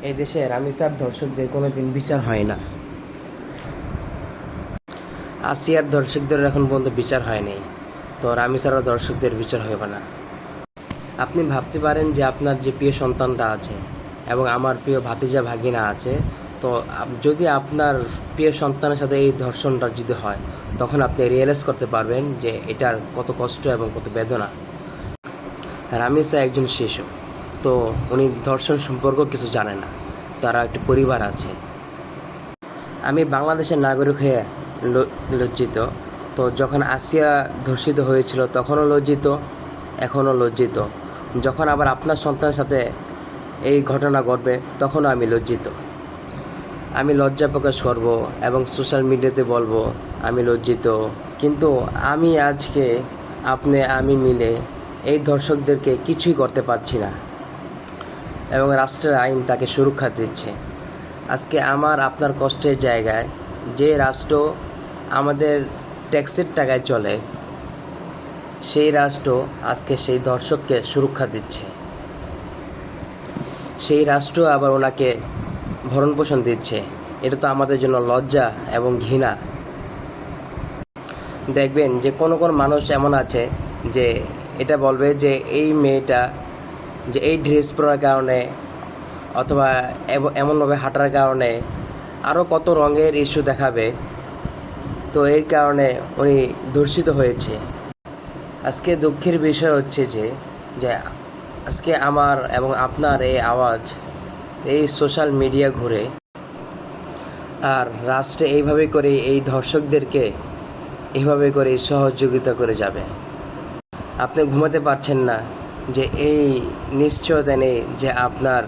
এই দেশে রামিসার ধর্ষকদের কোনোদিন বিচার হয় না। আসিয়ার ধর্ষকদের এখন পর্যন্ত বিচার হয়নি, তো রামিসারও দর্শকদের বিচার হবে না। আপনি ভাবতে পারেন যে আপনার যে প্রিয় সন্তানটা আছে এবং আমার প্রিয় ভাতিজা ভাগিনা আছে, তো যদি আপনার প্রিয় সন্তানের সাথে এই ধর্ষণটা যদি হয়, তখন আপনি রিয়েলাইজ করতে পারবেন যে এটার কত কষ্ট এবং কত বেদনা। রামিসা একজন শিশু, তো উনি ধর্ষণ সম্পর্কেও কিছু জানে না, তারা একটি পরিবার আছে। আমি বাংলাদেশের নাগরিক হয়ে লজ্জিত। তো যখন আসিয়া ধর্ষিত হয়েছিল তখনও লজ্জিত, এখনও লজ্জিত। যখন আবার আপনার সন্তানের সাথে এই ঘটনা ঘটবে তখনও আমি লজ্জিত। আমি লজ্জা প্রকাশ করব এবং সোশ্যাল মিডিয়াতে বলবো আমি লজ্জিত। কিন্তু আজকে আমি মিলে এই ধর্ষকদেরকে কিছুই করতে পারছি না এবং রাষ্ট্রের আইন তাকে সুরক্ষা দিচ্ছে। আজকে আমার আপনার কষ্টের জায়গায় যে রাষ্ট্র আমাদের ট্যাক্সের টাকায় চলে, সেই রাষ্ট্র আজকে সেই ধর্ষককে সুরক্ষা দিচ্ছে। সেই রাষ্ট্র আবার ওনাকে ভরণ পোষণ দিচ্ছে। এটা তো আমাদের জন্য লজ্জা এবং ঘৃণা। দেখবেন যে কোনো মানুষ এমন আছে যে এটা বলবে যে এই মেয়েটা যে এই ড্রেস পরার কারণে অথবা এমনভাবে হাঁটার কারণে আরও কত রঙের ইস্যু দেখাবে, তো এর কারণে উনি ধর্ষিত হয়েছে। আজকে দুঃখের বিষয় হচ্ছে যে যে আজকে আমার এবং আপনার এই আওয়াজ এই সোশ্যাল মিডিয়া ঘুরে, আর রাষ্ট্রে এইভাবে করে এই ধর্ষকদেরকে এইভাবে করে সহযোগিতা করে যাবে। আপনি ঘুমাতে পারছেন না যে এই নিশ্চয়তা নেই যে আপনার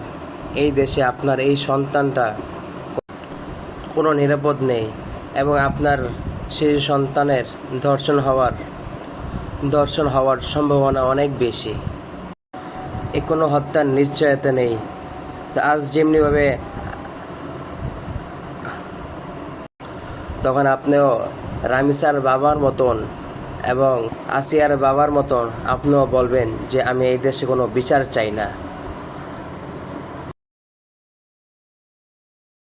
এই দেশে আপনার এই সন্তানটা কোনো নিরাপদ নেই এবং আপনার সেই সন্তানের ধর্ষণ হওয়ার সম্ভাবনা অনেক বেশি। কোনো হত্যার নিশ্চয়তা নেই। তো আজ যেমনিভাবে তখন আপনিও রামিসার বাবার মতন এবং আসিয়ার বাবার মতন আপনিও বলবেন যে আমি এই দেশে কোনো বিচার চাই না।